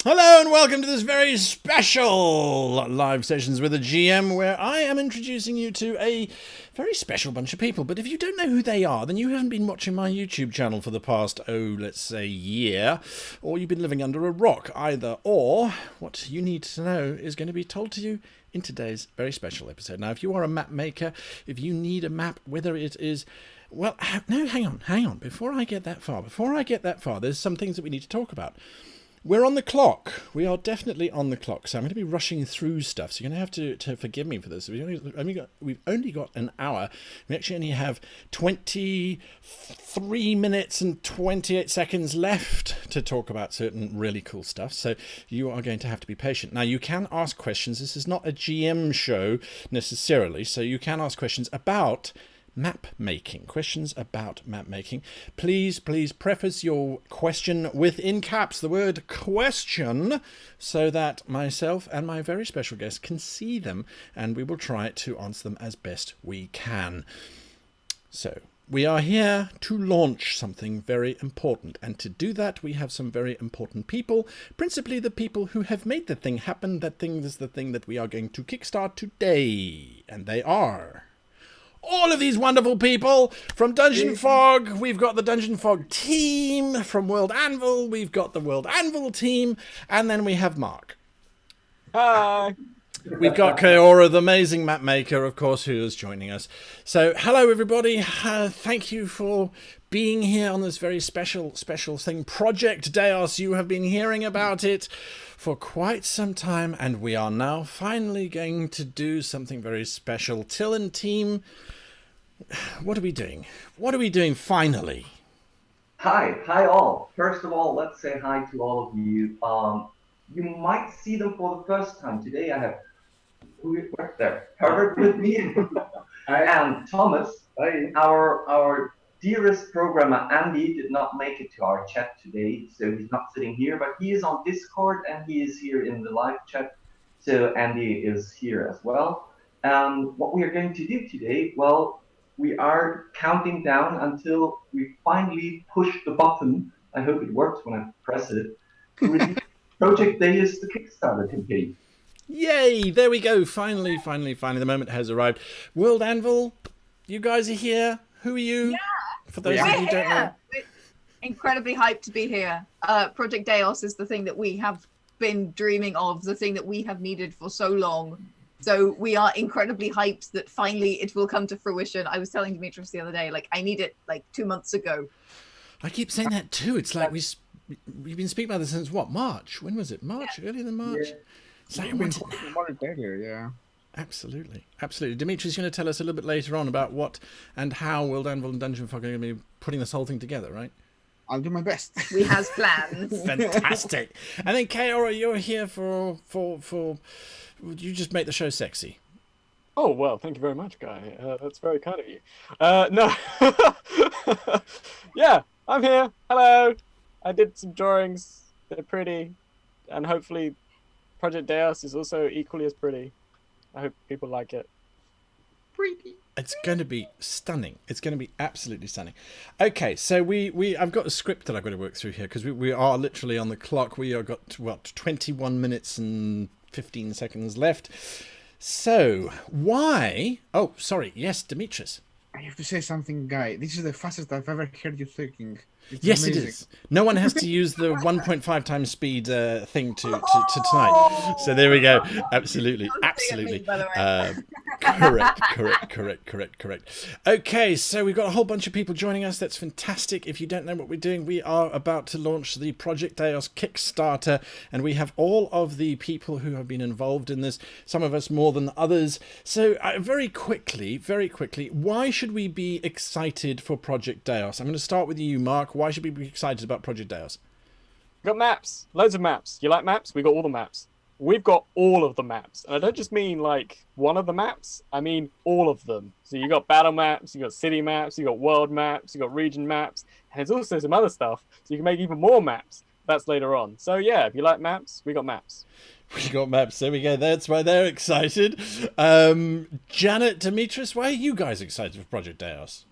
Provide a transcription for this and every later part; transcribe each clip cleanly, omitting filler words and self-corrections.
Hello and welcome to this very special live sessions with a GM where I am introducing you to a very special bunch of people. But if you don't know who they are, then you haven't been watching my YouTube channel for the past, let's say year, or you've been living under a rock either, or what you need to know is going to be told to you in today's very special episode. Now, if you are a map maker, if you need a map, whether it is... Well, no, hang on. Before I get that far, there's some things that we need to talk about. We're on the clock. We are definitely on the clock. So I'm going to be rushing through stuff. So you're going to have to forgive me for this. We've only got an hour. We actually only have 23 minutes and 28 seconds left to talk about certain really cool stuff. So you are going to have to be patient. Now, you can ask questions. This is not a GM show necessarily. So you can ask questions about map making. Questions about map making. Please preface your question with, in caps, the word question, so that myself and my very special guest can see them, and we will try to answer them as best we can. So we are here to launch something very important, and to do that we have some very important people, principally the people who have made the thing happen. That thing is the thing that we are going to kickstart today, and they are all of these wonderful people from Dungeon Fog. We've got the Dungeon Fog team. From World Anvil, we've got the World Anvil team. And then we have Mark. Hi. We've got Kaora, the amazing map maker, of course, who is joining us. So, hello, everybody. Thank you for being here on this very special thing. Project Deos, you have been hearing about it for quite some time, and we are now finally going to do something very special. Till and team, what are we doing? What are we doing finally? Hi all. First of all, let's say hi to all of you. You might see them for the first time. Today I have Herbert with me and Thomas. Hi. Our dearest programmer Andy did not make it to our chat today, so he's not sitting here, but he is on Discord and he is here in the live chat. So Andy is here as well. What we are going to do today, well, we are counting down until we finally push the button. I hope it works when I press it. Project Deus, the Kickstarter campaign. Yay! There we go. Finally, the moment has arrived. World Anvil, you guys are here. Who are you? Yeah. For those of you who don't know. We're incredibly hyped to be here. Project Deus is the thing that we have been dreaming of, the thing that we have needed for so long. So we are incredibly hyped that finally it will come to fruition. I was telling Demetrius the other day, like, I need it like 2 months ago. I keep saying that too. It's like we've been speaking about this since what, March? When was it? March? Yeah. Earlier than March? Yeah. It's like, I want it now. Yeah. Absolutely. Dimitri's going to tell us a little bit later on about what and how World Anvil and Dungeon Fog are going to be putting this whole thing together, right? I'll do my best. We has plans. Fantastic. And then Kaora, you're here for you just make the show sexy. Oh, well, thank you very much, Guy. That's very kind of you. No. Yeah, I'm here. Hello. I did some drawings. They're pretty. And hopefully Project Deus is also equally as pretty. I hope people like it. Pretty. It's going to be stunning. It's going to be absolutely stunning. Okay, so I've got a script that I've got to work through here because we are literally on the clock. We are got 21 minutes and 15 seconds left. So why? Oh, sorry. Yes, Demetrius. I have to say something, Guy. This is the fastest I've ever heard you thinking. It's yes, amazing. it is. No one has to use the 1.5 times speed thing to tonight. So there we go. Absolutely. Correct. Okay, so we've got a whole bunch of people joining us. That's fantastic. If you don't know what we're doing, we are about to launch the Project Deus Kickstarter, and we have all of the people who have been involved in this, some of us more than others. So very quickly, why should we be excited for Project Deus? I'm going to start with you, Mark. Why should we be excited about Project Deus? We've got maps. Loads of maps. You like maps? We've got all the maps. We've got all of the maps. And I don't just mean like one of the maps. I mean all of them. So you got battle maps, you got city maps, you got world maps, you got region maps. And there's also some other stuff. So you can make even more maps. That's later on. So yeah, if you like maps, we got maps. We got maps. There we go. That's why they're excited. Janet, Demetrius, why are you guys excited for Project Deus?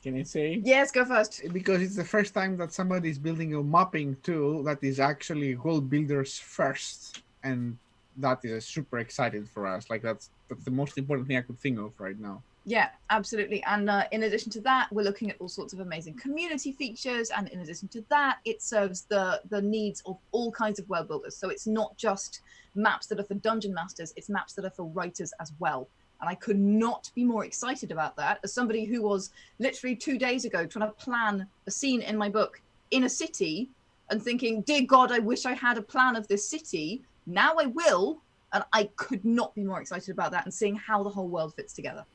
Can you say? Yes, go first. Because it's the first time that somebody is building a mapping tool that is actually world builders first, and that is super excited for us. Like that's the most important thing I could think of right now. Yeah, absolutely. And in addition to that, we're looking at all sorts of amazing community features. And in addition to that, it serves the needs of all kinds of world builders. So it's not just maps that are for dungeon masters, it's maps that are for writers as well. And I could not be more excited about that as somebody who was literally 2 days ago trying to plan a scene in my book in a city and thinking, dear God, I wish I had a plan of this city. Now I will. And I could not be more excited about that and seeing how the whole world fits together.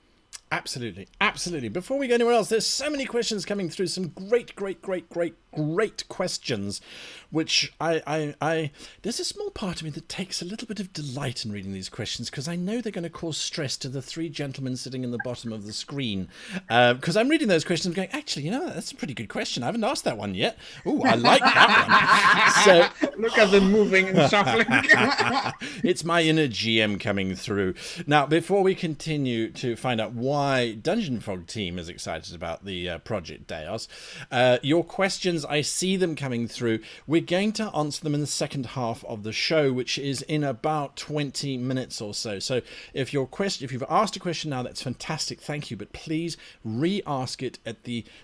Absolutely, absolutely. Before we go anywhere else, there's so many questions coming through. Some great questions, which there's a small part of me that takes a little bit of delight in reading these questions because I know they're going to cause stress to the three gentlemen sitting in the bottom of the screen. Because I'm reading those questions and going, actually, you know, that's a pretty good question. I haven't asked that one yet. Oh, I like that one. So look at them moving and shuffling. it's my inner GM coming through. Now, before we continue to find out why Dungeon Fog team is excited about the Project Deos, your questions, I see them coming through. We're going to answer them in the second half of the show, which is in about 20 minutes or so. So if you've asked a question now, that's fantastic, thank you. But please re-ask it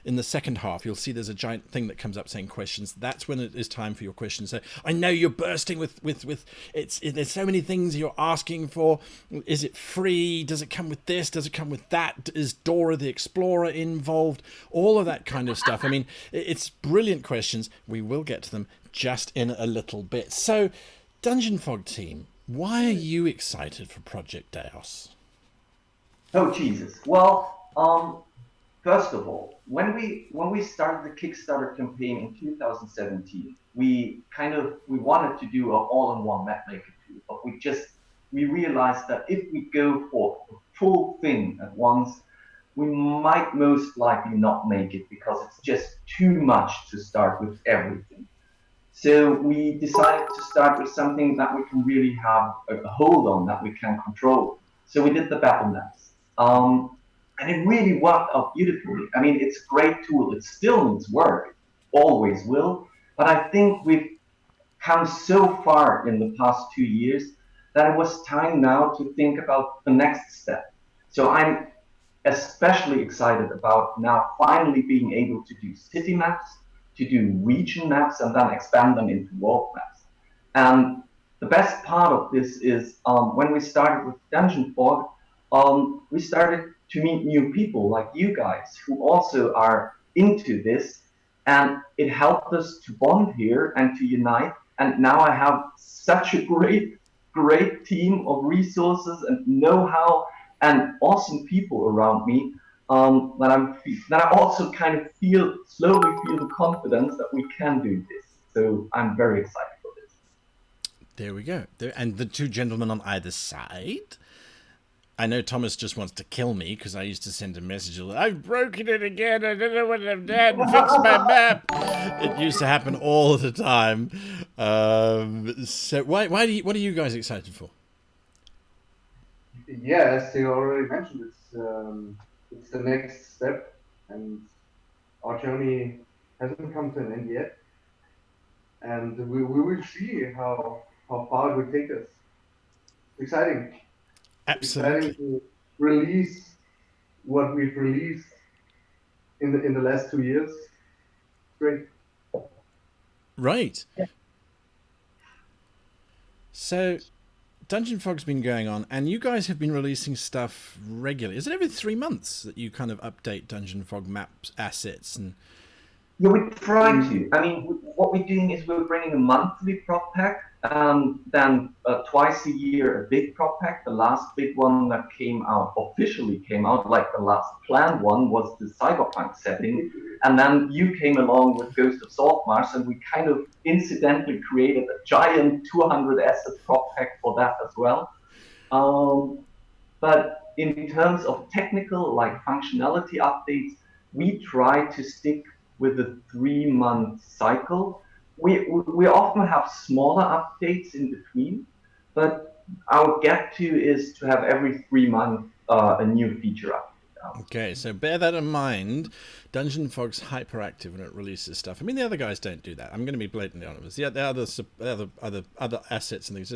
in the second half. You'll see there's a giant thing that comes up saying questions. That's when it is time for your questions. So I know you're bursting with there's so many things you're asking for. Is it free? Does it come with this? Does it come with that? Is Dora the Explorer involved? All of that kind of stuff. I mean, it's brilliant questions. We will get to them just in a little bit. So, Dungeon Fog team, why are you excited for Project Deos? Oh Jesus! Well, first of all, when we started the Kickstarter campaign in 2017, we wanted to do an all-in-one map maker tool, but we realized that if we go for the full thing at once, we might most likely not make it because it's just too much to start with everything. So we decided to start with something that we can really have a hold on, that we can control. So we did the battle maps. And it really worked out beautifully. I mean, it's a great tool. It still needs work, always will. But I think we've come so far in the past 2 years that it was time now to think about the next step. So I'm especially excited about now finally being able to do city maps, to do region maps, and then expand them into world maps. And the best part of this is when we started with Dungeon Fog, we started to meet new people like you guys who also are into this, and it helped us to bond here and to unite. And now I have such a great team of resources and know-how and awesome people around me that I also kind of slowly feel the confidence that we can do this. So I'm very excited for this. There we go. And the two gentlemen on either side. I know Thomas just wants to kill me because I used to send a message. I've broken it again. I don't know what I've done. Fix my map. It used to happen all the time. So what are you guys excited for? Yeah, as you already mentioned, it's the next step, and our journey hasn't come to an end yet. And we will see how far it will take us. Exciting. Absolutely. Exciting to release what we've released in the last 2 years. Great. Right. Yeah. So Dungeon Fog's been going on, and you guys have been releasing stuff regularly. Is it every 3 months that you kind of update Dungeon Fog maps, assets, and... Yeah, we try to. I mean, what we're doing is we're bringing a monthly prop pack, then twice a year a big prop pack. The last big one that officially came out, like the last planned one, was the Cyberpunk setting. And then you came along with Ghost of Saltmarsh, and we kind of incidentally created a giant 200 asset prop pack for that as well. But in terms of technical, like functionality updates, we try to stick with a 3-month cycle. We often have smaller updates in between, but our get-to is to have every 3 months a new feature update. Okay, so bear that in mind. Dungeon Fog's hyperactive when it releases stuff. I mean, the other guys don't do that. I'm going to be blatantly honest. The other assets and things,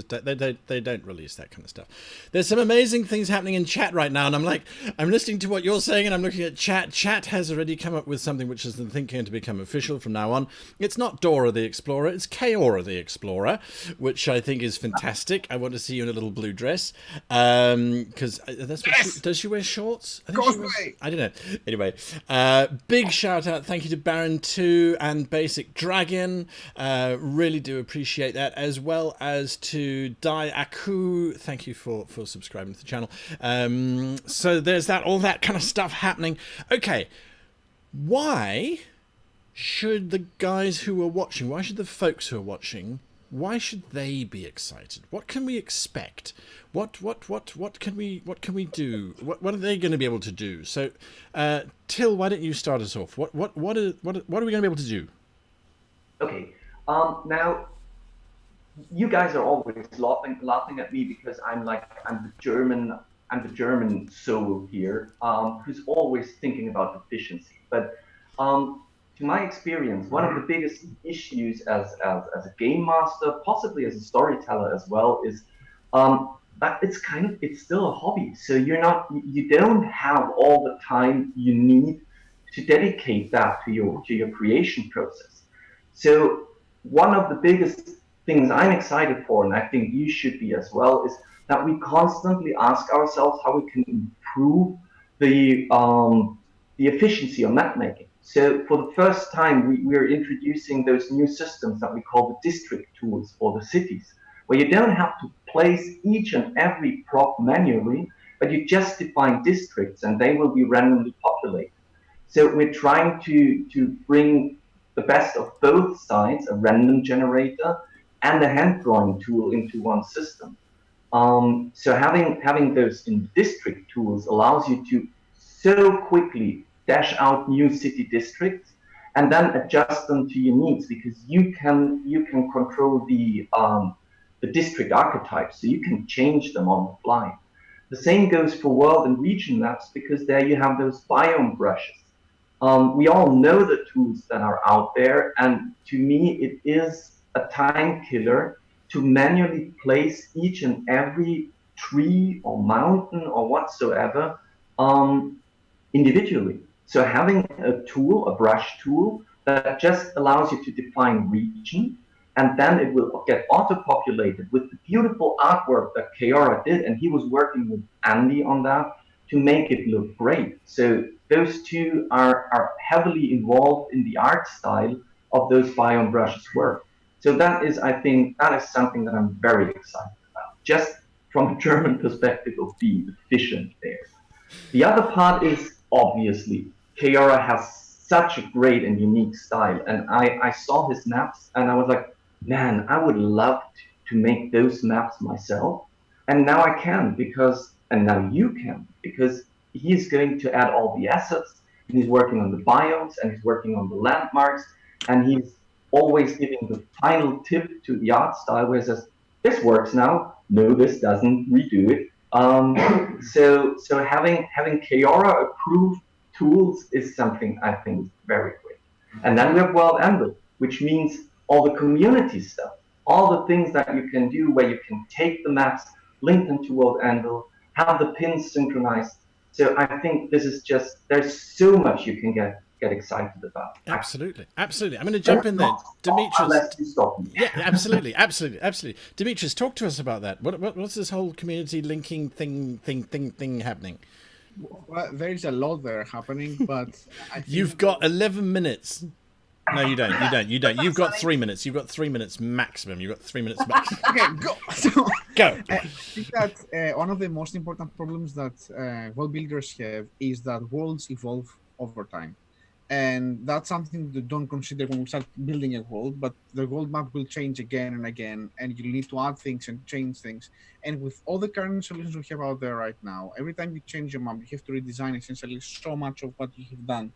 they don't release that kind of stuff. There's some amazing things happening in chat right now, and I'm listening to what you're saying, and I'm looking at chat. Chat has already come up with something which is, I think, going to become official from now on. It's not Dora the Explorer, it's Kaora the Explorer, which I think is fantastic. I want to see you in a little blue dress, because that's what does she wear shorts? I think she way. I don't know. Anyway, big shout out. Thank you to Baron2 and Basic Dragon. Really do appreciate that. As well as to Dai Aku. Thank you for subscribing to the channel. So there's that, all that kind of stuff happening. Okay. Why should the guys who are watching, why should the folks who are watching, why should they be excited? What can we expect? What can we do? What are they going to be able to do? So, Till, why don't you start us off? What are we going to be able to do? Okay. Now, you guys are always laughing at me because I'm the German soul here, who's always thinking about efficiency. But to my experience, one of the biggest issues as a game master, possibly as a storyteller as well, is that it's still a hobby. So you don't have all the time you need to dedicate that to your creation process. So one of the biggest things I'm excited for, and I think you should be as well, is that we constantly ask ourselves how we can improve the efficiency of map making. So for the first time, we're introducing those new systems that we call the district tools for the cities, where you don't have to place each and every prop manually, but you just define districts and they will be randomly populated. So we're trying to bring the best of both sides, a random generator and a hand drawing tool, into one system. So having those in district tools allows you to so quickly dash out new city districts and then adjust them to your needs, because you can control the district archetypes, so you can change them on the fly. The same goes for world and region maps, because there you have those biome brushes. We all know the tools that are out there, and to me it is a time killer to manually place each and every tree or mountain or whatsoever individually. So having a tool, a brush tool, that just allows you to define region, and then it will get auto-populated with the beautiful artwork that Keora did, and he was working with Andy on that to make it look great. So those two are heavily involved in the art style of those biome brushes work. So that is, I think, that is something that I'm very excited about, just from the German perspective of being efficient there. The other part is, obviously, Keora has such a great and unique style, and I saw his maps and I was like, man, I would love to make those maps myself. And now I can, and now you can, because he's going to add all the assets, and he's working on the biomes, and he's working on the landmarks, and he's always giving the final tip to the art style where he says, this works now, no, this doesn't, redo it. So having Keora approved tools is something I think is very great. And then we have World Anvil, which means all the community stuff, all the things that you can do where you can take the maps, link them to World Anvil, have the pins synchronized. So I think this is just, there's so much you can get excited about. Absolutely. I'm going to jump in there. Demetrius. Unless you stop me. Yeah, absolutely. Demetrius, talk to us about that. What's this whole community linking thing happening? Well, there's a lot there happening, but I think You've got 11 minutes. No, you don't. You've got 3 minutes. You've got 3 minutes maximum. You've got 3 minutes maximum. Okay, go. So, Go. I think that one of the most important problems that world builders have is that worlds evolve over time. And that's something to don't consider when we start building a world, but the world map will change again and again, and you need to add things and change things. And with all the current solutions we have out there right now, every time you change your map, you have to redesign essentially so much of what you have done.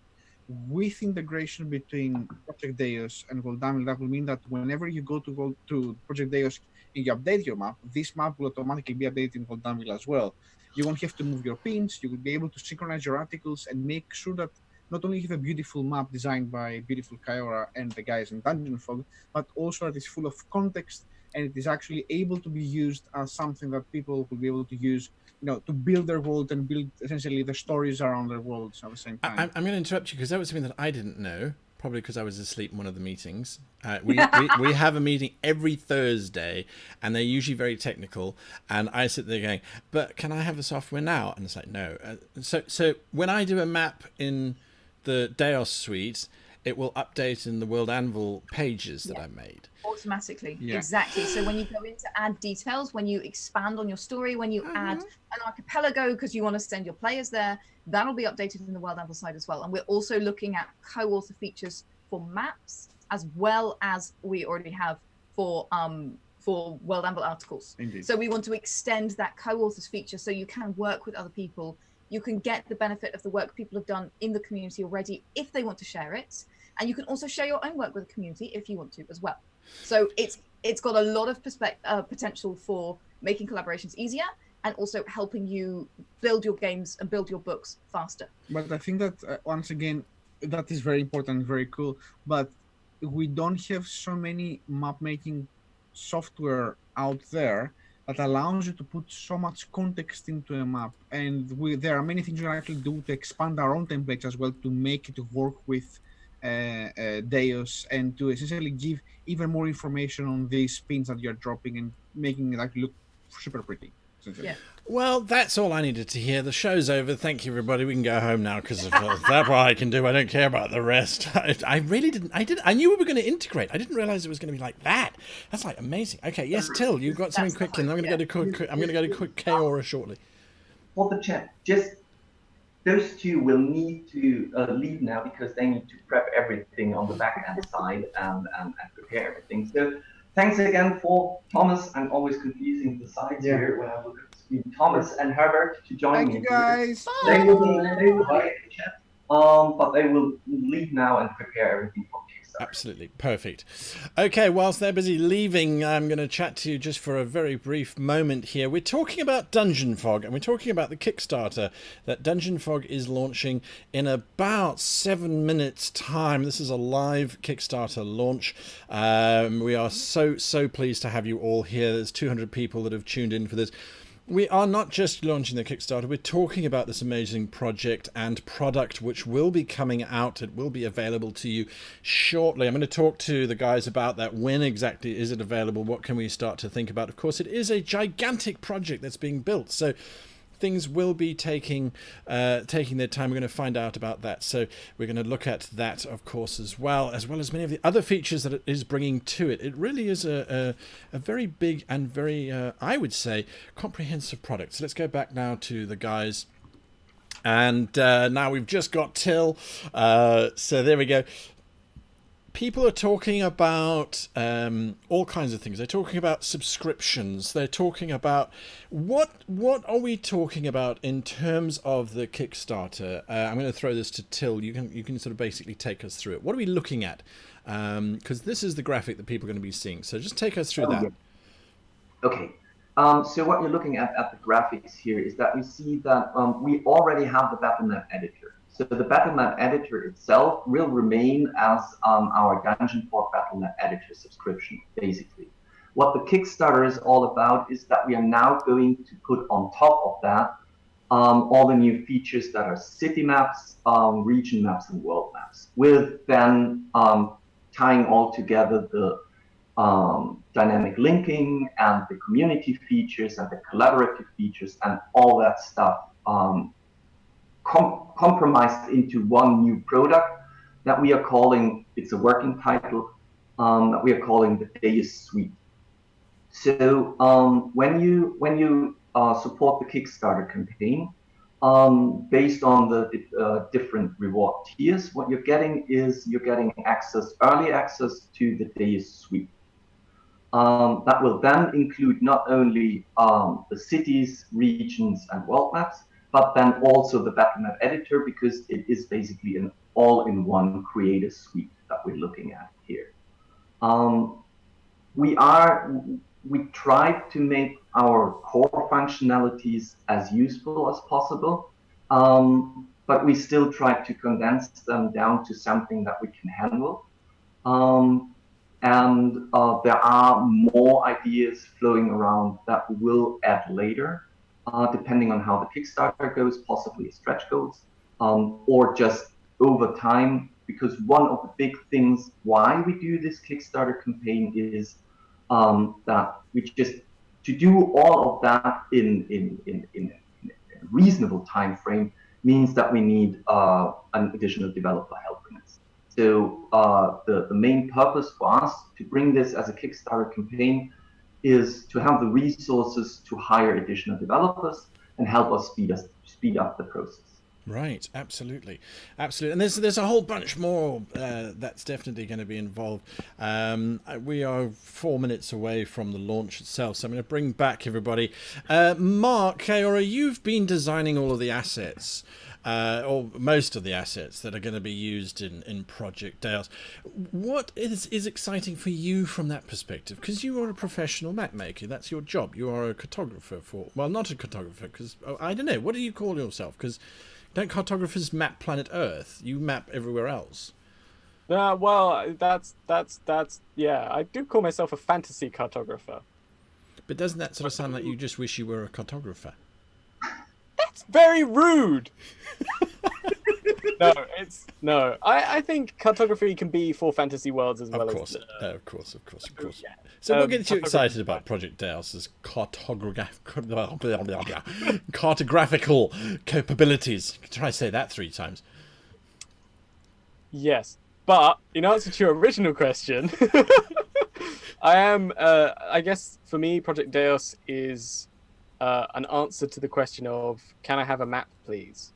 With integration between Project Deus and Goldamil, that will mean that whenever you go to Project Deus and you update your map, this map will automatically be updated in Goldamil as well. You won't have to move your pins, you will be able to synchronize your articles and make sure that not only have a beautiful map designed by beautiful Keora and the guys in Dungeon Fog, but also that it's full of context and it is actually able to be used as something that people will be able to use, to build their world and build essentially the stories around their worlds at the same time. I'm going to interrupt you because that was something that I didn't know. probably because I was asleep in one of the meetings. We have a meeting every Thursday, and they're usually very technical. And I sit there going, "But can I have the software now?" And it's like, no. So when I do a map in the Deos suite, it will update in the World Anvil pages that I made. Automatically. Yeah. Exactly. So when you go in to add details, when you expand on your story, when you add an archipelago because you want to send your players there, that'll be updated in the World Anvil side as well. And we're also looking at co-author features for maps, as well as we already have for World Anvil articles. Indeed. So we want to extend that co-authors feature so you can work with other people. You can get the benefit of the work people have done in the community already if they want to share it. And you can also share your own work with the community if you want to as well. So it's got a lot of potential for making collaborations easier and also helping you build your games and build your books faster. But I think that once again, that is very important, very cool. But we don't have so many map making software out there that allows you to put so much context into a map. And there are many things we can actually do to expand our own templates as well to make it work with Deos and to essentially give even more information on these pins that you're dropping and making it actually look super pretty. Yeah. Well, that's all I needed to hear. The show's over. Thank you, everybody. We can go home now because that's what I can do. I don't care about the rest. I really didn't. I knew we were going to integrate. I didn't realize it was going to be like that. That's like amazing. Okay, yes, Till, you've got something quickly. And I'm going to go to I'm going to go to quick Kaora shortly. For the chat, just those two will need to leave now because they need to prep everything on the back end side and prepare everything. So thanks again for Thomas. I'm always confusing the sides here when I look at the screen. Thomas and Herbert to join me. Thank you guys. They will be in the chat, but they will leave now and prepare everything for Kickstarter. Absolutely. Perfect. Okay, whilst they're busy leaving, I'm going to chat to you just for a very brief moment here. We're talking about Dungeon Fog, and we're talking about the Kickstarter that Dungeon Fog is launching in about 7 minutes' time. This is a live Kickstarter launch. We are so pleased to have you all here. There's 200 people that have tuned in for this. We are not just launching the Kickstarter, we're talking about this amazing project and product which will be coming out. It will be available to you shortly. I'm going to talk to the guys about that. When exactly is it available? What can we start to think about? Of course, it is a gigantic project that's being built, so things will be taking their time. We're going to find out about that. So we're going to look at that, of course, as well as many of the other features that it is bringing to it. It really is a very big and very, I would say, comprehensive product. So let's go back now to the guys. And now we've just got Till. So there we go. People are talking about all kinds of things. They're talking about subscriptions. They're talking about what are we talking about in terms of the Kickstarter? I'm going to throw this to Till. You can sort of basically take us through it. What are we looking at? Because this is the graphic that people are going to be seeing. So just take us through that. Okay. So what you're looking at the graphics here is that we see that we already have the Battle.net editor. So the Battle.net editor itself will remain as our Dungeon Fog Battle.net editor subscription, basically. What the Kickstarter is all about is that we are now going to put on top of that all the new features that are city maps, region maps, and world maps, with then tying all together the dynamic linking and the community features and the collaborative features and all that stuff compromised into one new product that we are calling, it's a working title, that we are calling the Deus Suite. So when you support the Kickstarter campaign, based on the different reward tiers, what you're getting is early access to the Deus Suite. That will then include not only the cities, regions, and world maps, but then also the Battle.net editor, because it is basically an all-in-one creator suite that we're looking at here. We tried to make our core functionalities as useful as possible, but we still tried to condense them down to something that we can handle. And there are more ideas flowing around that we will add later, depending on how the Kickstarter goes, possibly stretch goals, or just over time, because one of the big things why we do this Kickstarter campaign is that we just to do all of that in a reasonable time frame means that we need an additional developer helping us. So the main purpose for us to bring this as a Kickstarter campaign is to have the resources to hire additional developers and help us speed up the process. Right, absolutely, absolutely, and there's a whole bunch more that's definitely going to be involved. We are 4 minutes away from the launch itself, so I'm going to bring back everybody. Mark, Kaora, you've been designing all of the assets, or most of the assets that are going to be used in Project Deus. What is exciting for you from that perspective? Because you are a professional map maker, that's your job. You are a cartographer well, not a cartographer, because I don't know, what do you call yourself? Because don't cartographers map planet Earth? You map everywhere else. Well, that's yeah. I do call myself a fantasy cartographer. But doesn't that sort of sound like you just wish you were a cartographer? That's very rude. No. I think cartography can be for fantasy worlds as well as. Of course. Yeah. So what gets you excited about Project Deus's cartographical capabilities? Try to say that 3 times. Yes, but in answer to your original question, I guess for me, Project Deus is an answer to the question of, can I have a map, please?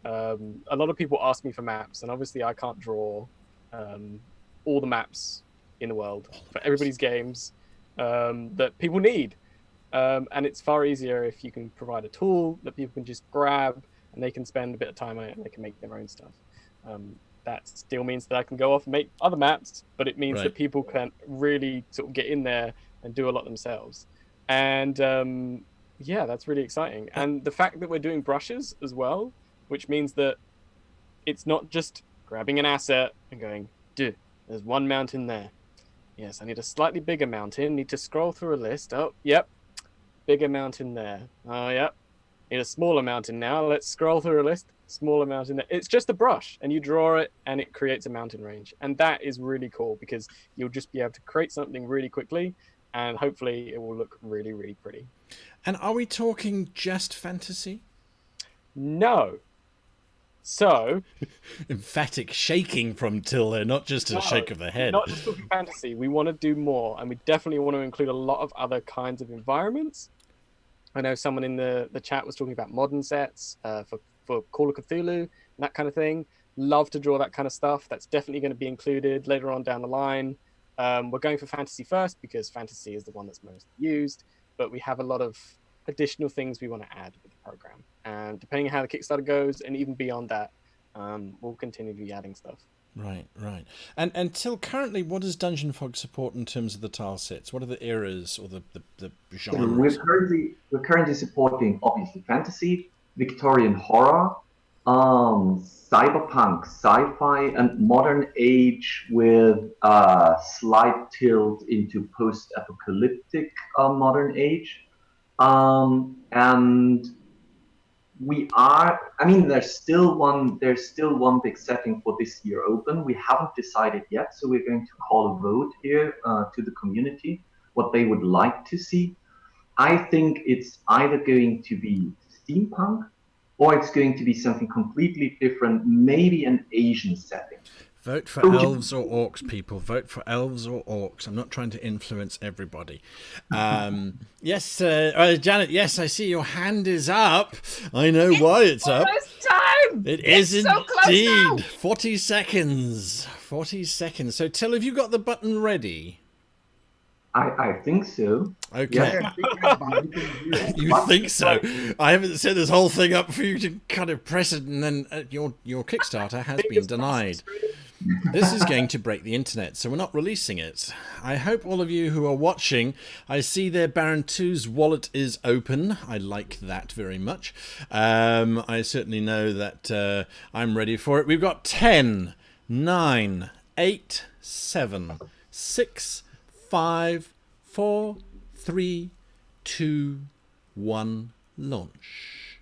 A lot of people ask me for maps, and obviously I can't draw all the maps in the world for everybody's games that people need. And it's far easier if you can provide a tool that people can just grab and they can spend a bit of time on it and they can make their own stuff. That still means that I can go off and make other maps, but it means that people can really sort of get in there and do a lot themselves. And yeah, that's really exciting. And the fact that we're doing brushes as well, which means that it's not just grabbing an asset and going, dude, there's one mountain there. Yes, I need a slightly bigger mountain. Need to scroll through a list. Oh, yep. Bigger mountain there. Oh, yep. Need a smaller mountain now. Let's scroll through a list. Smaller mountain there. It's just a brush, and you draw it, and it creates a mountain range. And that is really cool because you'll just be able to create something really quickly, and hopefully it will look really, really pretty. And are we talking just fantasy? No. So, emphatic shaking from Till there, not just a shake of the head. Not just talking fantasy. We want to do more, and we definitely want to include a lot of other kinds of environments. I know someone in the chat was talking about modern sets for Call of Cthulhu and that kind of thing. Love to draw that kind of stuff. That's definitely going to be included later on down the line. We're going for fantasy first because fantasy is the one that's most used, but we have a lot of additional things we want to add with the program, and depending on how the Kickstarter goes and even beyond that, we'll continue to be adding stuff. Right. And until currently, what does Dungeon Fog support in terms of the tile sets? What are the eras or the genres? We're currently supporting obviously fantasy, Victorian horror, cyberpunk, sci-fi, and modern age with a slight tilt into post-apocalyptic modern age. And there's still one big setting for this year open. We haven't decided yet, so we're going to call a vote here to the community what they would like to see. I think it's either going to be steampunk or it's going to be something completely different, maybe an Asian setting. Vote for elves or orcs, people. Vote for elves or orcs. I'm not trying to influence everybody. Yes, Janet, yes, I see your hand is up. I know why it's up. Time. It is so indeed. 40 seconds. 40 seconds. So, Till, have you got the button ready? I think so. Okay. Yeah. You think so? I haven't set this whole thing up for you to kind of press it, and then your Kickstarter has been denied. This is going to break the internet, so we're not releasing it. I hope all of you who are watching, I see there Baron 2's wallet is open. I like that very much. I certainly know that I'm ready for it. We've got 10, 9, 8, 7, 6, 5, 4, 3, 2, 1, launch.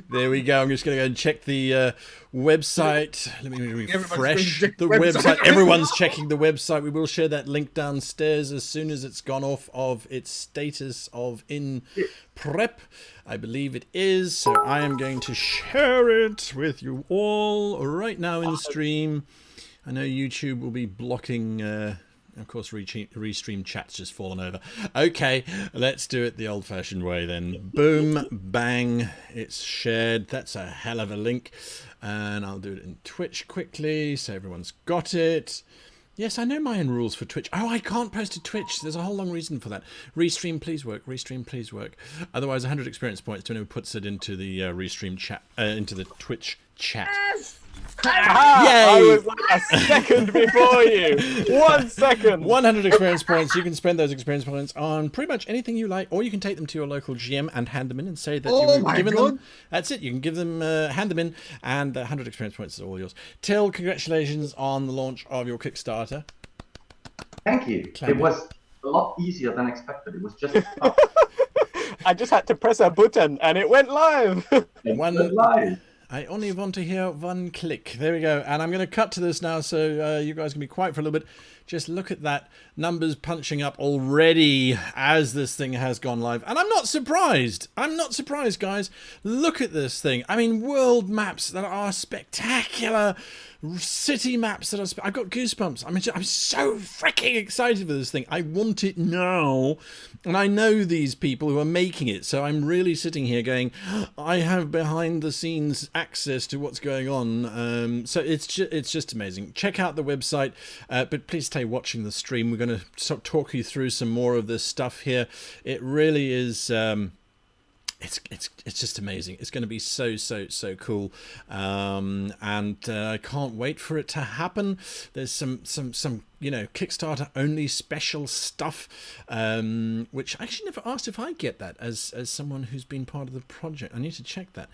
There we go. I'm just going to go and check the website. Let me refresh check the the website. website. Everyone's checking the website. We will share that link downstairs as soon as it's gone off of its status of in prep. I believe it is. So I am going to share it with you all right now in stream. I know YouTube will be blocking... of course, restream chat's just fallen over. Okay, let's do it the old-fashioned way then. Boom, bang, it's shared. That's a hell of a link. And I'll do it in Twitch quickly so everyone's got it. Yes, I know my own rules for Twitch. Oh, I can't post to Twitch. There's a whole long reason for that. Restream, please work. Restream, please work. Otherwise, 100 experience points to anyone who puts it into the restream chat, into the Twitch chat. Yes! I was like a second before you. 1 second. 100 experience points. You can spend those experience points on pretty much anything you like, or you can take them to your local GM and hand them in and say that you've given them. That's it. You can give them, hand them in, and 100 experience points is all yours. Till, congratulations on the launch of your Kickstarter. Thank you. It was a lot easier than expected. It was just I just had to press a button and it went live. live. I only want to hear one click. There we go. And I'm going to cut to this now so you guys can be quiet for a little bit. Just look at that. Numbers punching up already as this thing has gone live. And I'm not surprised. I'm not surprised, guys. Look at this thing. I mean, world maps that are spectacular. City maps that are... I've got goosebumps. I'm so freaking excited for this thing. I want it now. And I know these people who are making it. So I'm really sitting here going, I have behind the scenes access to what's going on. So it's just amazing. Check out the website. But please stay watching the stream. We're going to talk you through some more of this stuff here. It really is... It's just amazing. It's going to be so cool, and I can't wait for it to happen. There's some Kickstarter only special stuff, which I actually never asked if I get that as someone who's been part of the project. I need to check that.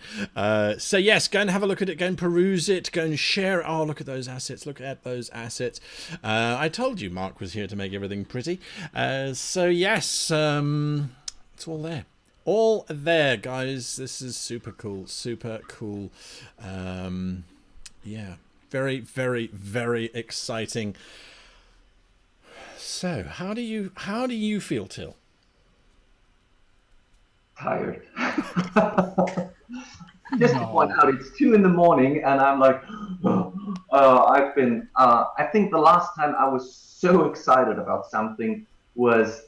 So yes, go and have a look at it. Go and peruse it. Go and share. Oh, look at those assets. Look at those assets. I told you Mark was here to make everything pretty. So yes, it's all there. All there, guys. This is super cool. Yeah, very exciting. So how do you feel, Till? Tired. Just to point out, it's 2 in the morning, and I'm like, I've been. I think the last time I was so excited about something was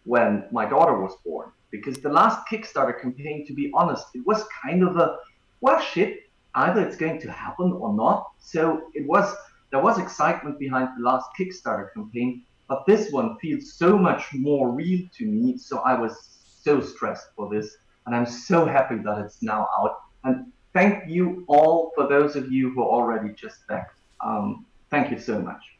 when my daughter was born. Because the last Kickstarter campaign, to be honest, it was kind of a, well, shit, either it's going to happen or not. So there was excitement behind the last Kickstarter campaign, but this one feels so much more real to me. So I was so stressed for this, and I'm so happy that it's now out. And thank you all for those of you who already just backed. Thank you so much.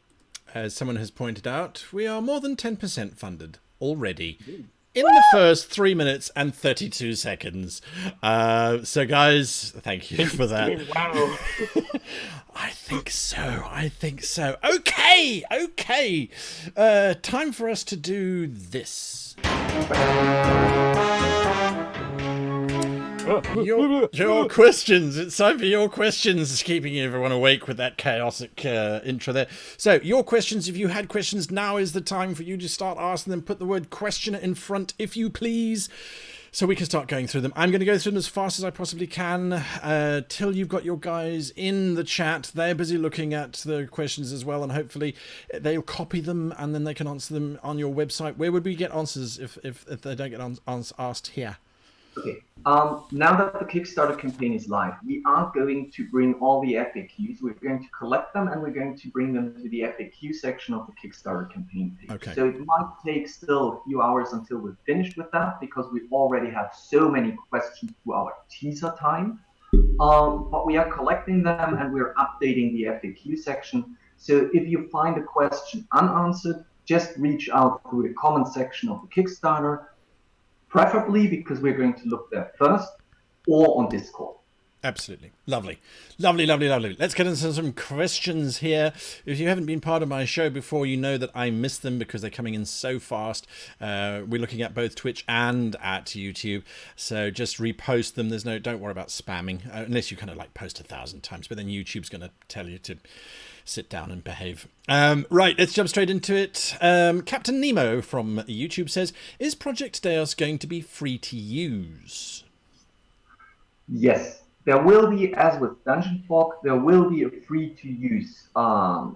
As someone has pointed out, we are more than 10% funded already. In the first 3 minutes and 32 seconds. So guys, thank you for that. Wow. I think so. Okay. Time for us to do this. Your questions. It's time for your questions. Keeping everyone awake with that chaotic intro there. So, your questions. If you had questions, now is the time for you to start asking them. Put the word questioner in front, if you please, so we can start going through them. I'm going to go through them as fast as I possibly can. Till you've got your guys in the chat. They're busy looking at the questions as well, and hopefully they'll copy them and then they can answer them on your website. Where would we get answers if they don't get asked here? Okay. Now that the Kickstarter campaign is live, we are going to bring all the FAQs. We're going to collect them and we're going to bring them to the FAQ section of the Kickstarter campaign page. Okay. So it might take still a few hours until we're finished with that because we already have so many questions to our teaser time. But we are collecting them and we're updating the FAQ section. So if you find a question unanswered, just reach out through the comment section of the Kickstarter. Preferably because we're going to look there first, or on Discord. Absolutely. Lovely. Lovely, lovely, lovely. Let's get into some questions here. If you haven't been part of my show before, you know that I miss them because they're coming in so fast. We're looking at both Twitch and at YouTube. So just repost them. Don't worry about spamming, unless you kind of like post 1,000 times, but then YouTube's going to tell you to sit down and behave. Right, let's jump straight into it. Captain Nemo from YouTube says, is Project Deus going to be free to use? Yes, there will be, as with Dungeon Fog, there will be a free-to-use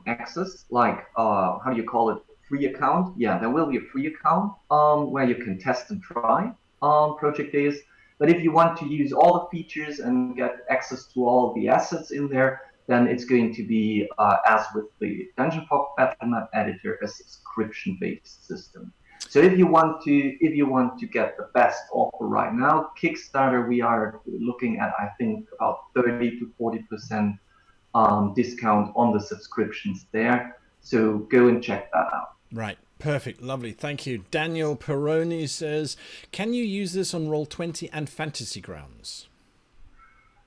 access, like, how do you call it, free account? Yeah, there will be a free account where you can test and try Project Deus. But if you want to use all the features and get access to all the assets in there, then it's going to be, as with the Dungeon Fog Battlemap editor, a subscription-based system. So if you want to get the best offer right now, Kickstarter, we are looking at, I think, about 30 to 40% discount on the subscriptions there. So go and check that out. Right. Perfect. Lovely. Thank you. Daniel Peroni says, can you use this on Roll20 and Fantasy Grounds?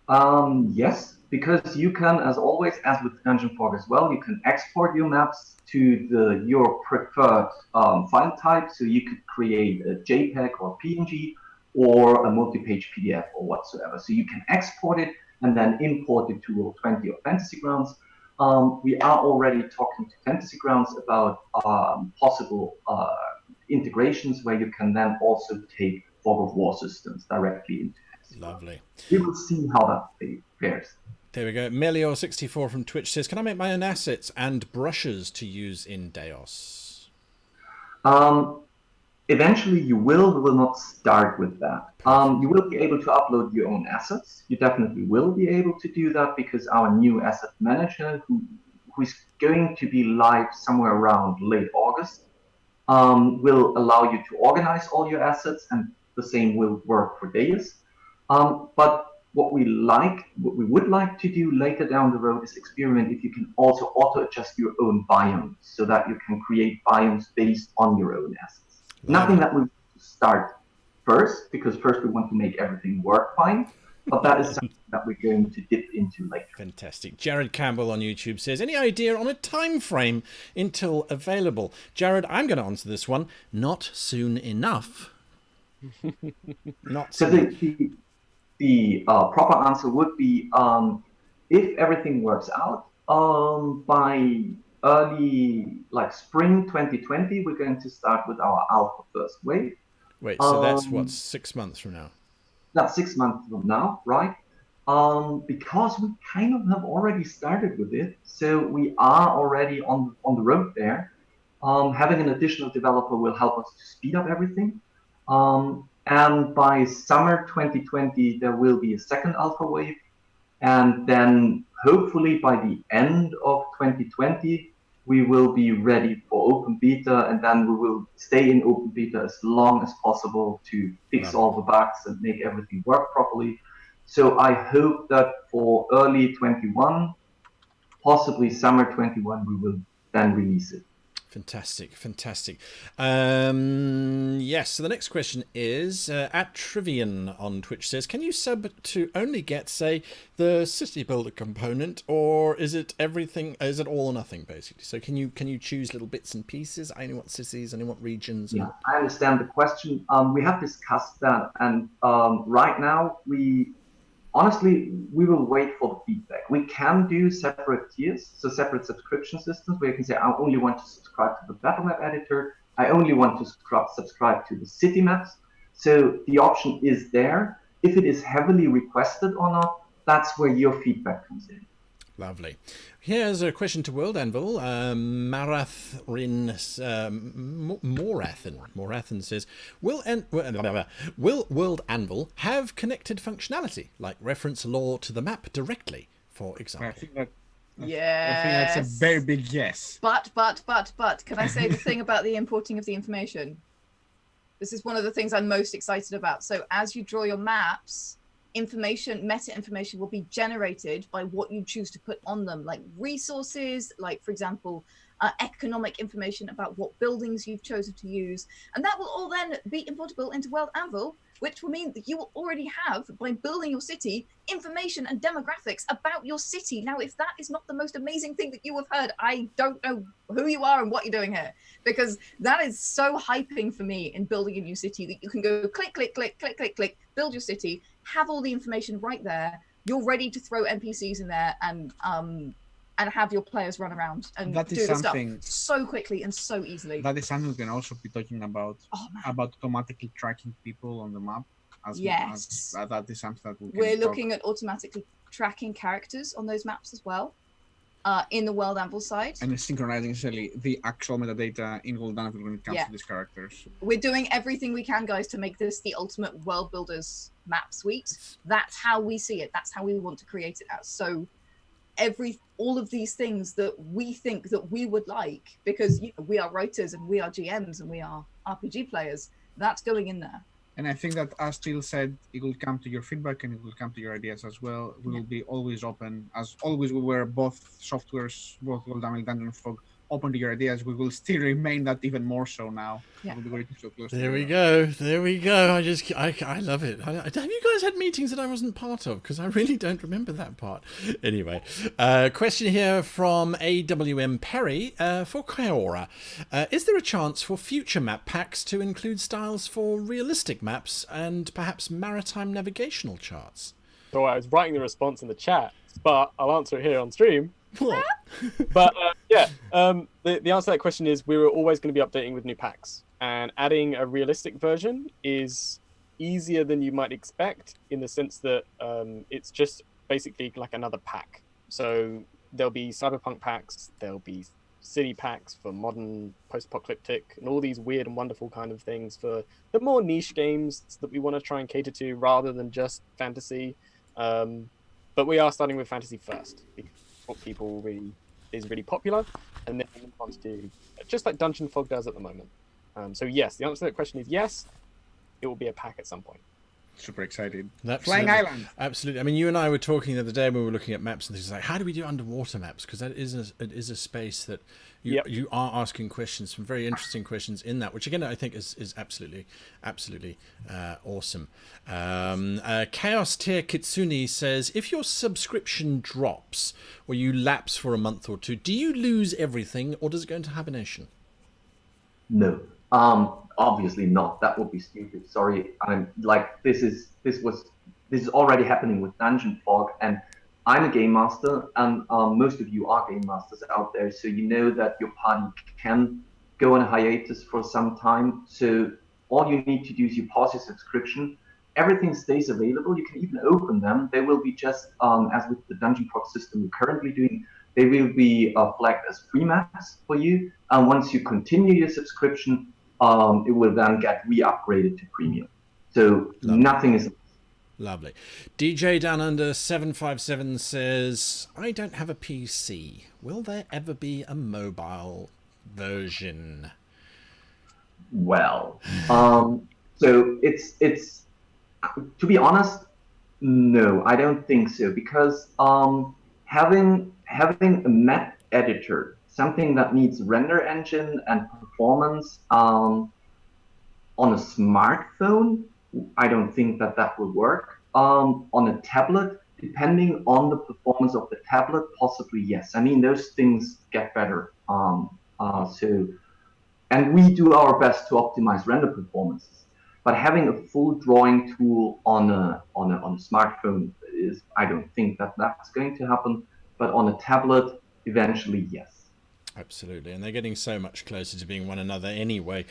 Yes, because you can, as always, as with Dungeon Fog as well, you can export your maps to your preferred file type. So you could create a JPEG or PNG or a multi-page PDF or whatsoever. So you can export it and then import it to Roll20 or Fantasy Grounds. We are already talking to Fantasy Grounds about possible integrations where you can then also take Fog of War systems directly into Fantasy Grounds. Lovely. We will see how that fares. There we go. Melior64 from Twitch says, can I make my own assets and brushes to use in Deus? Eventually you will. We will not start with that. You will be able to upload your own assets. You definitely will be able to do that because our new asset manager, who is going to be live somewhere around late August, will allow you to organize all your assets, and the same will work for Deus. But what we would like to do later down the road is experiment if you can also auto-adjust your own biomes so that you can create biomes based on your own assets. Nothing that we start first, because first we want to make everything work fine, but that is something that we're going to dip into later. Fantastic. Jared Campbell on YouTube says, any idea on a time frame until available? Jared, I'm going to answer this one. Not soon enough. Not soon. So the proper answer would be if everything works out by early spring 2020, we're going to start with our alpha first wave. Wait, so that's what, 6 months from now? That's 6 months from now, right? Because we kind of have already started with it, so we are already on the road there. Having an additional developer will help us to speed up everything. And by summer 2020, there will be a second alpha wave. And then hopefully by the end of 2020, we will be ready for open beta. And then we will stay in open beta as long as possible to fix all the bugs and make everything work properly. So I hope that for early 21, possibly summer 21, we will then release it. Fantastic, fantastic. Yes, so the next question is, at Trivian on Twitch says, can you sub to only get, say, the city builder component, or is it everything, is it all or nothing, basically? So can you choose little bits and pieces? I only want cities, I only want regions. Yeah, I understand the question. We have discussed that, and right now, honestly, we will wait for the feedback. We can do separate tiers, so separate subscription systems where you can say, I only want to subscribe to the Battlemap editor. I only want to subscribe to the city maps. So the option is there. If it is heavily requested or not, that's where your feedback comes in. Lovely. Here's a question to World Anvil. Morathan says, will World Anvil have connected functionality, like reference lore to the map directly, for example? I think that. Yes. I think that's a very big yes. But, can I say the thing about the importing of the information? This is one of the things I'm most excited about. So as you draw your maps, meta information will be generated by what you choose to put on them, like resources, like for example, economic information about what buildings you've chosen to use. And that will all then be importable into World Anvil, which will mean that you will already have, by building your city, information and demographics about your city. Now, if that is not the most amazing thing that you have heard, I don't know who you are and what you're doing here, because that is so hyping for me in building a new city, that you can go click, click, click, click, click, click, build your city, have all the information right there. You're ready to throw NPCs in there and have your players run around and That is do the stuff something- so quickly and so easily. That is something we can also be talking about, Oh, man. about automatically tracking people on the map. Yes. That is something that we can We're talk- looking at automatically tracking characters on those maps as well, in the World Anvil side. and synchronizing essentially the actual metadata in World Anvil when it comes Yeah. to these characters. We're doing everything we can, guys, to make this the ultimate world builders map suite. That's how we see it. That's how we want to create it as. So all of these things that we think that we would like, because we are writers and we are GMs and we are RPG players, that's going in there. And I think that, as Till said, it will come to your feedback and it will come to your ideas as well. We will be always open. As always, we were both softwares, both World Anvil and Dungeon Fog, open to your ideas. We will still remain that even more so now. Yeah. We'll be working so close There we together. go. There we go. I love it. Have you guys had meetings that I wasn't part of? Because I really don't remember that part. Anyway, question here from AWM Perry for Kyora. Is there a chance for future map packs to include styles for realistic maps and perhaps maritime navigational charts? So I was writing the response in the chat, but I'll answer it here on stream. What? But the answer to that question is we were always going to be updating with new packs, and adding a realistic version is easier than you might expect, in the sense that it's just basically like another pack. So there'll be cyberpunk packs, there'll be city packs for modern post-apocalyptic, and all these weird and wonderful kind of things for the more niche games that we want to try and cater to, rather than just fantasy. But we are starting with fantasy first, because what people really is really popular, and then we move on to do just like Dungeon Fog does at the moment. So yes, the answer to that question is yes. It will be a pack at some point. Super excited. Absolutely. Flying Island. Absolutely. I mean, you and I were talking the other day when we were looking at maps and things like, how do we do underwater maps? Because that is a space that you are asking questions, some very interesting questions in that, which again I think is absolutely awesome. Chaos Tier Kitsune says, if your subscription drops or you lapse for a month or two, do you lose everything or does it go into hibernation? No. Obviously not. That would be stupid. Sorry. I'm like, this is already happening with Dungeon Fog, and I'm a game master, and most of you are game masters out there, so you know that your party can go on a hiatus for some time. So all you need to do is you pause your subscription. Everything stays available. You can even open them. They will be just as with the Dungeon Fog system we're currently doing. They will be flagged as free maps for you. And once you continue your subscription, it will then get re-upgraded to premium. So nothing is... Lovely. DJ Down Under 757 says, I don't have a PC. Will there ever be a mobile version? Well, so it's to be honest, no, I don't think so, because having a map editor, something that needs render engine and performance on a smartphone, I don't think that will work. On a tablet, depending on the performance of the tablet, possibly yes. I mean, those things get better. And we do our best to optimize render performances. But having a full drawing tool on a smartphone is, I don't think that's going to happen. But on a tablet, eventually, yes. Absolutely, and they're getting so much closer to being one another anyway.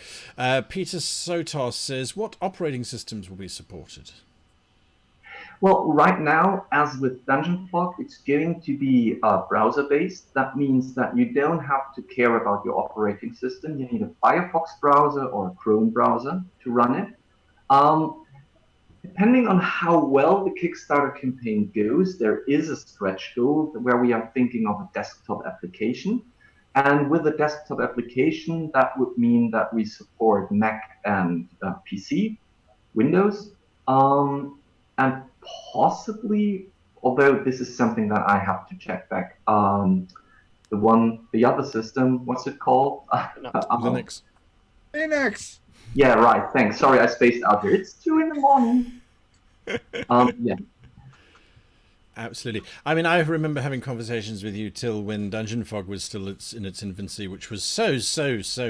Peter Sotos says, what operating systems will be supported? Well, right now, as with Dungeon Fog, it's going to be browser-based. That means that you don't have to care about your operating system. You need a Firefox browser or a Chrome browser to run it. Depending on how well the Kickstarter campaign goes, there is a stretch goal where we are thinking of a desktop application. And with a desktop application, that would mean that we support Mac and PC, Windows, and possibly, although this is something that I have to check back, the the other system. What's it called? No. Linux. Linux. Yeah, right. Thanks. Sorry, I spaced out here. It's 2 a.m. Yeah. Absolutely. I mean, I remember having conversations with you, Till, when Dungeon Fog was still in its infancy, which was so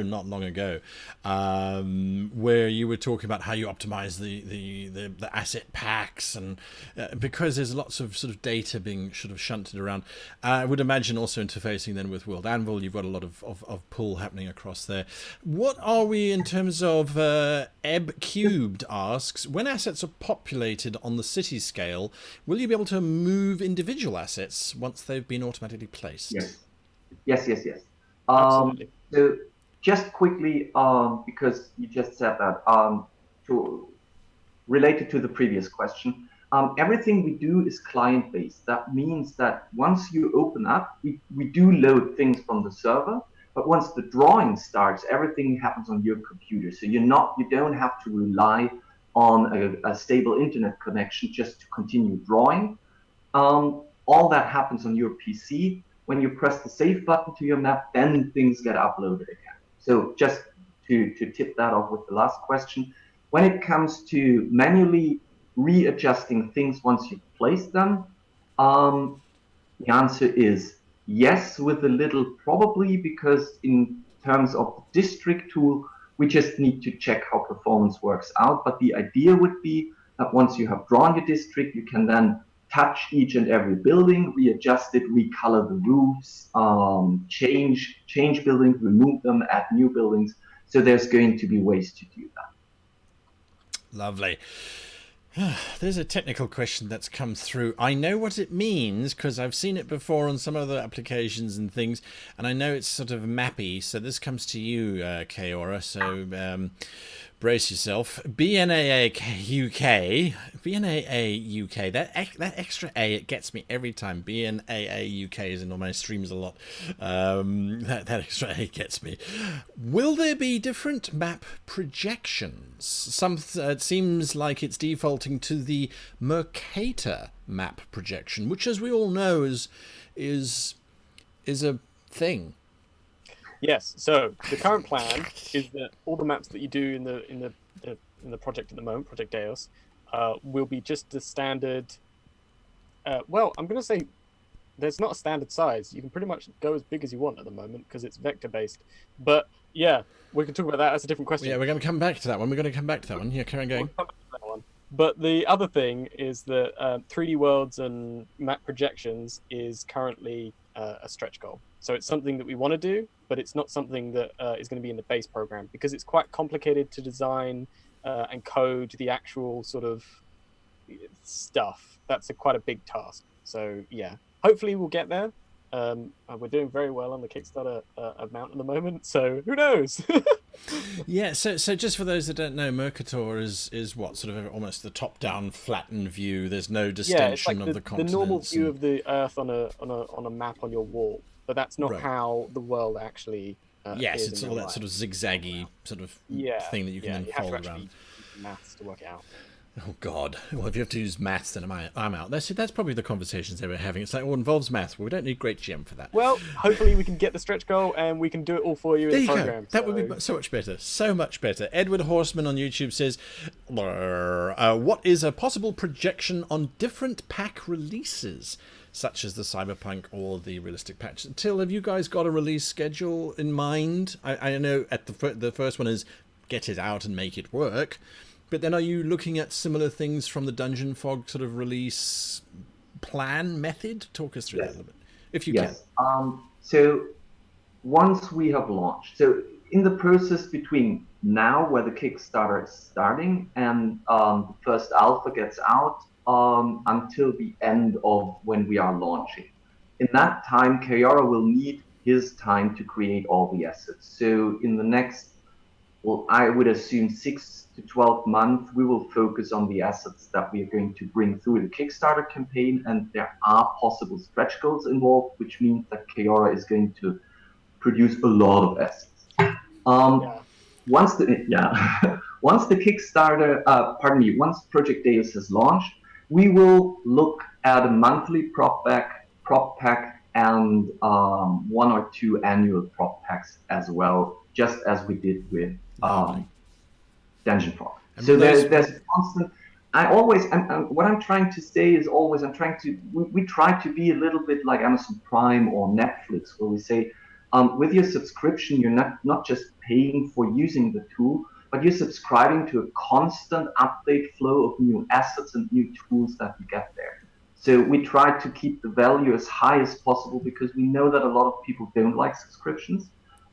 not long ago, where you were talking about how you optimize the asset packs, and because there's lots of sort of data being sort of shunted around. I would imagine also interfacing then with World Anvil, you've got a lot of pull happening across there. What are we in terms of Ebb Cubed asks, when assets are populated on the city scale, will you be able to move individual assets once they've been automatically placed? Yes. Absolutely. So just quickly, because you just said that, related to the previous question, everything we do is client-based. That means that once you open up, we do load things from the server, but once the drawing starts, everything happens on your computer. So you don't have to rely on a stable internet connection just to continue drawing. All that happens on your PC. When you press the save button to your map, then things get uploaded again. So just to tip that off with the last question, when it comes to manually readjusting things once you've placed them, the answer is yes, with a little probably, because in terms of the district tool, we just need to check how performance works out. But the idea would be that once you have drawn your district, you can then touch each and every building, readjust it, recolor the roofs, change buildings, remove them, add new buildings. So there's going to be ways to do that. Lovely. There's a technical question that's come through. I know what it means because I've seen it before on some other applications and things, and I know it's sort of mappy. So this comes to you, Kaora. So brace yourself. BNAA UK. That extra A, it gets me every time. BNAA UK is in all my streams a lot. That extra A gets me. Will there be different map projections? It seems like it's defaulting to the Mercator map projection, which, as we all know, is a thing. Yes. So the current plan is that all the maps that you do in the project at the moment, Project Deus, will be just the standard. Well, I'm going to say there's not a standard size. You can pretty much go as big as you want at the moment because it's vector based. But yeah, we can talk about that. That's a different question. Yeah, we're going to come back to that one. Yeah, carry on going. We'll come back to that one. But the other thing is that 3D worlds and map projections is currently a stretch goal. So it's something that we want to do, but it's not something that is going to be in the base program because it's quite complicated to design and code the actual sort of stuff. That's quite a big task. So yeah, hopefully we'll get there. We're doing very well on the Kickstarter amount at the moment, so who knows? Yeah, so just for those that don't know, Mercator is what, sort of almost the top-down flattened view. There's no distension of the continents. The normal view of the Earth on a map on your wall, but that's not Right. how the world actually. Yes, is it's in all real that life. sort of zigzaggy sort of thing that you can then you have to fold actually around. use maths to work it out. Oh God! Well, if you have to use maths, then I'm out. That's probably the conversations they were having. It's like, it involves maths. Well, we don't need great GM for that. Well, hopefully we can get the stretch goal and we can do it all for you There in you the go. program. That would be so much better. So much better. Edward Horseman on YouTube says, what is a possible projection on different pack releases, such as the Cyberpunk or the Realistic Patch? Till, have you guys got a release schedule in mind? I know at the first one is get it out and make it work. But then are you looking at similar things from the Dungeon Fog sort of release plan method? Talk us through that a little bit, if you can. So once we have launched, so in the process between now, where the Kickstarter is starting, and the first alpha gets out, until the end of when we are launching. In that time, Kayara will need his time to create all the assets. So in the next, well, I would assume 6 to 12 months, we will focus on the assets that we are going to bring through the Kickstarter campaign, and there are possible stretch goals involved, which means that Kayara is going to produce a lot of assets. Once the Kickstarter, once Project Deus has launched, we will look at a monthly prop pack and 1 or 2 annual prop packs as well, just as we did with Lovely. Dungeon Fog. And So those- there's constant. What I'm trying to say is always, we try to be a little bit like Amazon Prime or Netflix, where we say, with your subscription, you're not just paying for using the tool, but you're subscribing to a constant update flow of new assets and new tools that you get there. So we try to keep the value as high as possible because we know that a lot of people don't like subscriptions,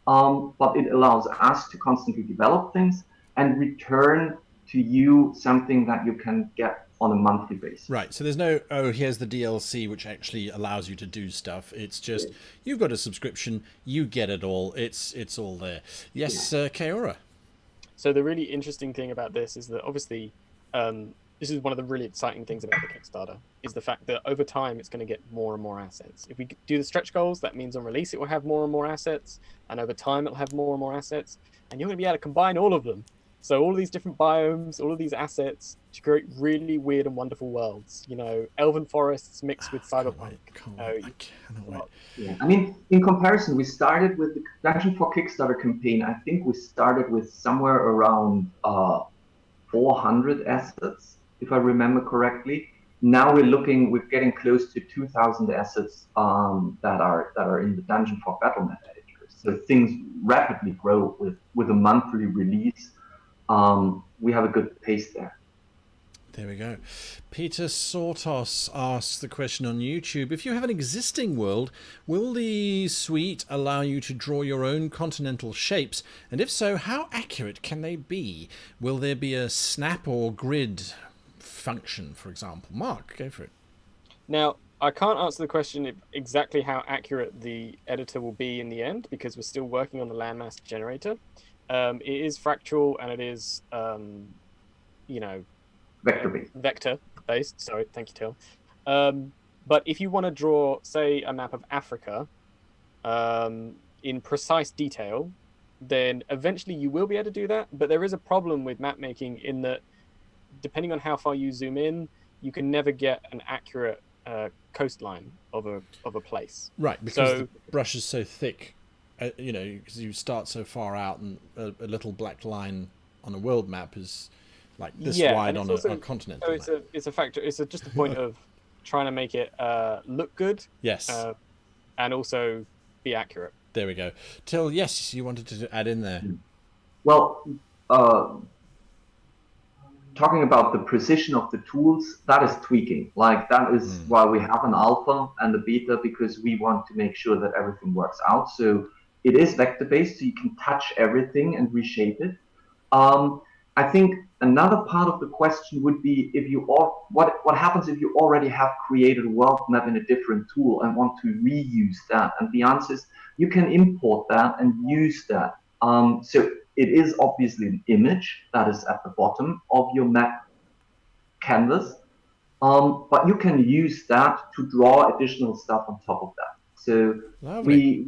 but it allows us to constantly develop things and return to you something that you can get on a monthly basis. Right, so there's no, oh, here's the DLC which actually allows you to do stuff. It's just, you've got a subscription, you get it all, it's all there. Yes, Kaora. So the really interesting thing about this is that obviously, this is one of the really exciting things about the Kickstarter, is the fact that over time it's going to get more and more assets. If we do the stretch goals, that means on release it will have more and more assets, and over time it'll have more and more assets, and you're going to be able to combine all of them. So all of these different biomes, all of these assets to create really weird and wonderful worlds. You know, elven forests mixed with cyberpunk. Can't wait. I cannot wait. Yeah, I mean, in comparison, we started with the Dungeon for Kickstarter campaign. I think we started with somewhere around 400 assets, if I remember correctly. Now we're getting close to 2,000 assets that are in the Dungeon for Battle.net editor. So things rapidly grow with a monthly release. We have a good pace there. There we go. Peter Sortos asks the question on YouTube. If you have an existing world, will the suite allow you to draw your own continental shapes? And if so, how accurate can they be? Will there be a snap or grid function, for example? Mark, go for it. Now, I can't answer the question exactly how accurate the editor will be in the end, because we're still working on the landmass generator. It is fractal and it is, vector based. Sorry, thank you, Till. But if you want to draw, say, a map of Africa in precise detail, then eventually you will be able to do that. But there is a problem with map making in that, depending on how far you zoom in, you can never get an accurate coastline of a place. Right, because the brush is so thick. Because you start so far out, and a little black line on a world map is like this wide on a continent. So it's a factor. It's just a point of trying to make it look good. Yes. And also be accurate. There we go. Till, yes, you wanted to add in there. Well, talking about the precision of the tools, that is tweaking. Like, that is why we have an alpha and a beta, because we want to make sure that everything works out. So it is vector-based, so you can touch everything and reshape it. I think another part of the question would be what happens if you already have created a world map in a different tool and want to reuse that? And the answer is you can import that and use that. So it is obviously an image that is at the bottom of your map canvas, but you can use that to draw additional stuff on top of that. So Lovely.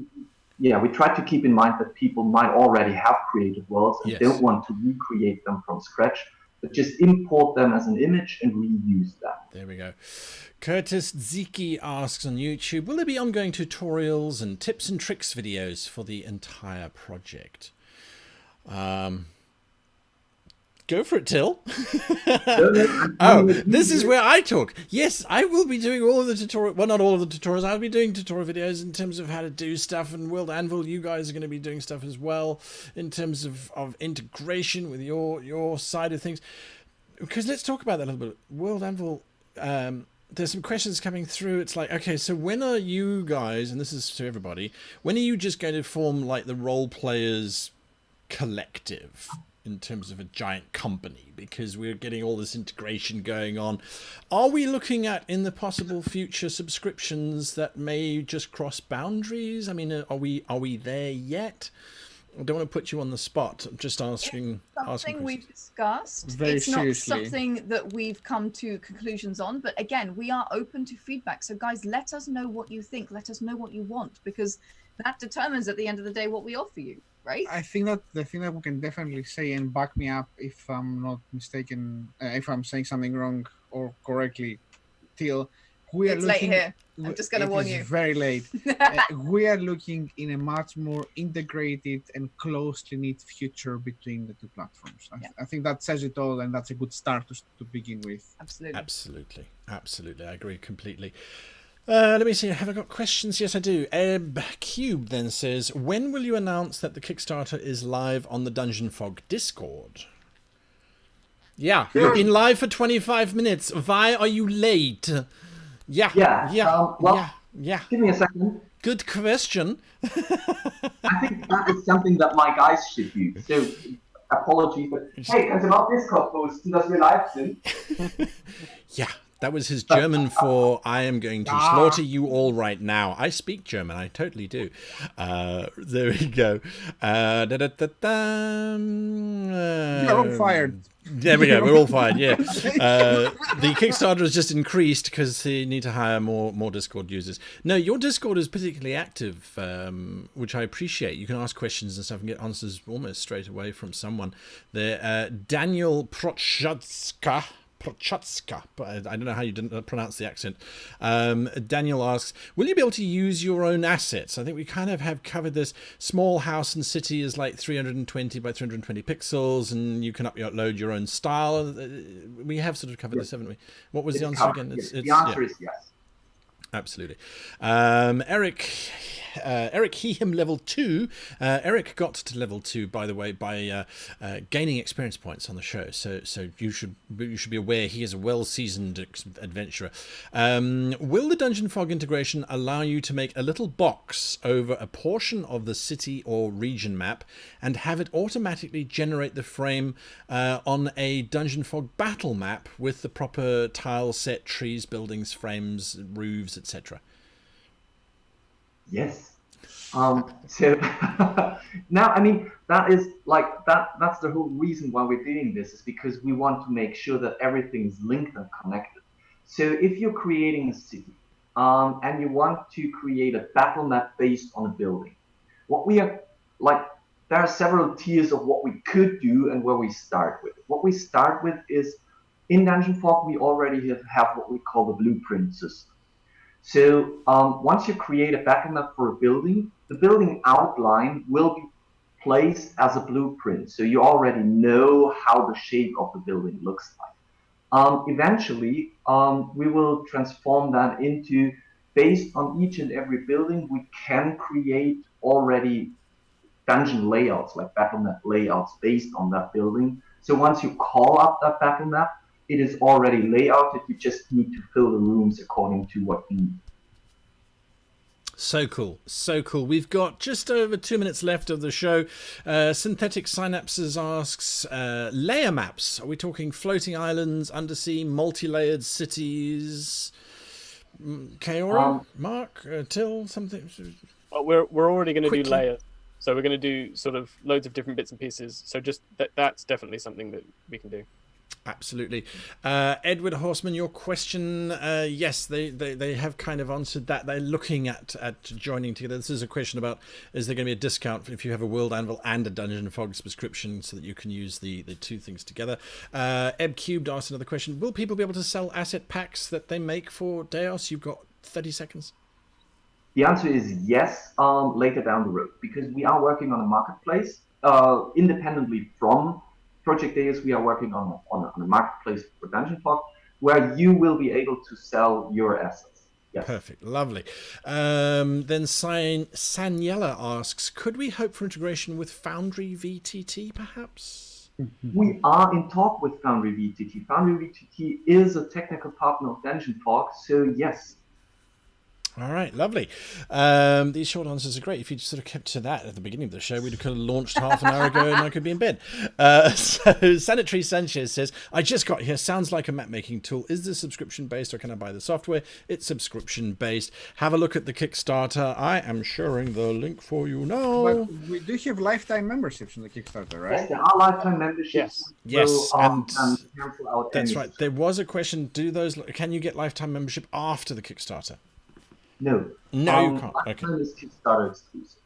we try to keep in mind that people might already have created worlds and don't want to recreate them from scratch, but just import them as an image and reuse that. There we go. Curtis Ziki asks on YouTube, will there be ongoing tutorials and tips and tricks videos for the entire project? Go for it, Till. This is where I talk. Yes, I will be doing all of the tutorials. Well, not all of the tutorials. I'll be doing tutorial videos in terms of how to do stuff. And World Anvil, you guys are going to be doing stuff as well in terms of integration with your side of things. Because let's talk about that a little bit. World Anvil, there's some questions coming through. It's like, okay, so when are you guys, and this is to everybody, when are you just going to form like the role players collective in terms of a giant company, because we're getting all this integration going on? Are we looking at, in the possible future, subscriptions that may just cross boundaries? I mean, are we there yet? I don't want to put you on the spot. I'm just asking. It's something we've discussed. Very it's not seriously. something that we've come to conclusions on, but again, we are open to feedback. So guys, let us know what you think. Let us know what you want, because that determines at the end of the day what we offer you. Right? I think that the thing that we can definitely say, and back me up if I'm not mistaken, if I'm saying something wrong or correctly, Till, we are It's late looking. here. I'm just gonna warn It is you. very late. We are looking in a much more integrated and closely knit future between the two platforms. I think that says it all, and that's a good start to begin with. Absolutely. Absolutely. I agree completely. Let me see. Have I got questions? Yes, I do. Eb Cube then says, when will you announce that the Kickstarter is live on the Dungeon Fog Discord? Yeah, you've been live for 25 minutes. Why are you late? Yeah. Give me a second. Good question. I think that is something that my guys should do. So, apologies, but hey, kannst du mal Discord posten, dass wir live sind? Yeah, that was his German for I am going to slaughter you all right now. I speak German, I totally do. There we go. You're all fired. There we go, we're all fired, yeah. The Kickstarter has just increased because they need to hire more Discord users. No, your Discord is particularly active, which I appreciate. You can ask questions and stuff and get answers almost straight away from someone there. Daniel Prochotska, but I don't know how you didn't pronounce the accent. Daniel asks, will you be able to use your own assets? I think we kind of have covered this. Small house and city is like 320 by 320 pixels, and you can upload your own style. We have sort of covered this, haven't we? What was the answer again? The answer is yes. Absolutely. Eric Heham level 2. Eric got to level 2, by the way, by gaining experience points on the show. So you should be aware he is a well-seasoned adventurer. Will the Dungeon Fog integration allow you to make a little box over a portion of the city or region map and have it automatically generate the frame on a Dungeon Fog battle map with the proper tile set, trees, buildings, frames, roofs, etc.? Yes. So now, I mean, that is like that's the whole reason why we're doing this, is because we want to make sure that everything's linked and connected. So if you're creating a city and you want to create a battle map based on a building, what we are like, there are several tiers of what we could do and where we start with. What we start with is, in Dungeon Fog, we already have what we call the blueprint system. So once you create a battle map for a building, the building outline will be placed as a blueprint. So you already know how the shape of the building looks like. Eventually, we will transform that into, based on each and every building, we can create already dungeon layouts, like battle map layouts based on that building. So once you call up that battle map, it is already layouted. You just need to fill the rooms according to what you need. So cool. We've got just over 2 minutes left of the show. Synthetic Synapses asks, layer maps. Are we talking floating islands, undersea, multi-layered cities? Kaora, Mark, Till, something? Well, we're already going to do Quickly. layers. So we're going to do sort of loads of different bits and pieces. So just that's definitely something that we can do. Absolutely. Edward Horseman, your question, yes, they have kind of answered that. They're looking at joining together. This is a question about, is there going to be a discount if you have a World Anvil and a Dungeon Fog subscription so that you can use the two things together? Eb Cubed asked another question. Will people be able to sell asset packs that they make for Deos? You've got 30 seconds. The answer is yes, later down the road, because we are working on a marketplace independently from Project Deus. We are working on a marketplace for Dungeon Fog, where you will be able to sell your assets. Yes. Perfect, lovely. Then Sanyella asks, could we hope for integration with Foundry VTT, perhaps? We are in talk with Foundry VTT. Foundry VTT is a technical partner of Dungeon Fog, so yes. All right, lovely. These short answers are great. If you sort of kept to that at the beginning of the show, we'd have launched half an hour ago and I could be in bed. So Sanitary Sanchez says, I just got here. Sounds like a map-making tool. Is this subscription-based or can I buy the software? It's subscription-based. Have a look at the Kickstarter. I am sharing the link for you now. But we do have lifetime memberships on the Kickstarter, right? Yes, there are lifetime memberships. Yes, and cancel out that's any- right. There was a question, can you get lifetime membership after the Kickstarter? No. No, you can't. Lifetime Okay. is Kickstarter exclusive.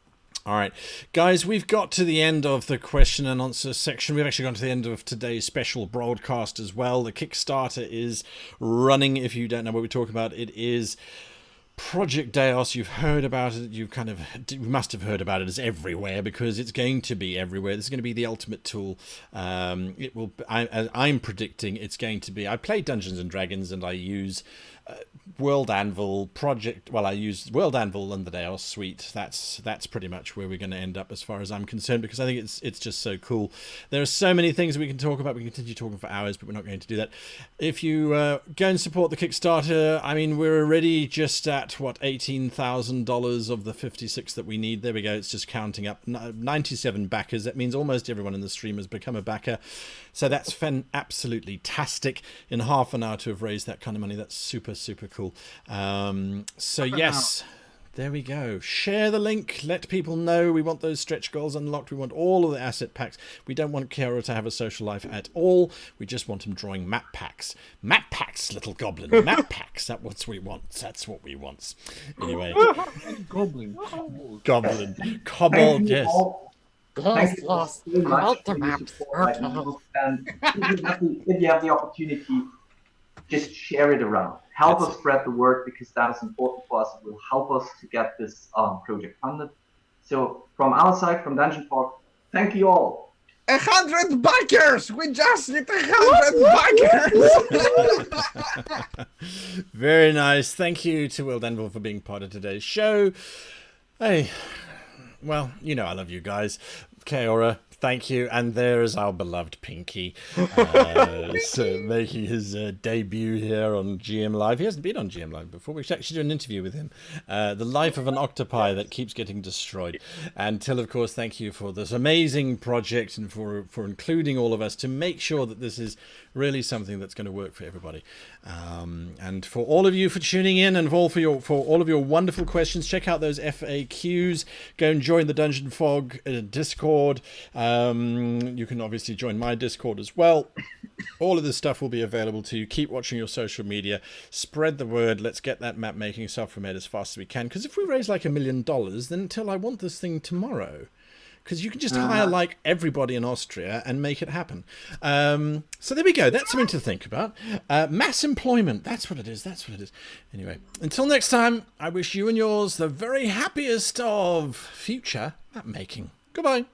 All right, guys, we've got to the end of the question and answer section. We've actually gone to the end of today's special broadcast as well. The Kickstarter is running. If you don't know what we're talking about, it is Project Deos. You've heard about it. You must have heard about it. It's everywhere because it's going to be everywhere. This is going to be the ultimate tool. It will. I'm predicting it's going to be. I play Dungeons and Dragons and I use World Anvil project. Well, I use World Anvil and the Deos suite. That's pretty much where we're going to end up as far as I'm concerned, because I think it's just so cool. There are so many things we can talk about. We can continue talking for hours, but we're not going to do that. If you go and support the Kickstarter, I mean, we're already just at what, $18,000 of the 56 that we need. There we go. It's just counting up. 97 backers. That means almost everyone in the stream has become a backer. So that's absolutely tastic. In half an hour to have raised that kind of money, that's super cool. So yes, there we go. Share the link. Let people know. We want those stretch goals unlocked. We want all of the asset packs. We don't want Kiara to have a social life at all. We just want him drawing map packs. Map packs, little goblin. Map packs. That's what we want. That's what we want. Anyway. Goblin. Kobold, yes. Thank you so much for your support. And if you have the opportunity, just share it around. Help us spread the word, because that is important for us. It will help us to get this project funded. So from our side, from Dungeon Fog, thank you all. 100 backers! We just hit 100 backers! Very nice. Thank you to Will Denville for being part of today's show. Hey, well, you know I love you guys. Kaora, thank you. And there is our beloved Pinky, so making his debut here on GM Live. He hasn't been on GM Live before. We should actually do an interview with him. The life of an octopi that keeps getting destroyed. And Till, of course, thank you for this amazing project and for including all of us to make sure that this is really something that's going to work for everybody. And for all of you for tuning in, and for all of your wonderful questions, check out those FAQs. Go and join the Dungeon Fog Discord. You can obviously join my Discord as well. All of this stuff will be available to you. Keep watching your social media. Spread the word. Let's get that map making software made as fast as we can. Because if we raise like $1 million, then Till, I want this thing tomorrow. Because you can just hire like everybody in Austria and make it happen. So there we go. That's something to think about. Mass employment. That's what it is. That's what it is. Anyway, until next time, I wish you and yours the very happiest of future map making. Goodbye.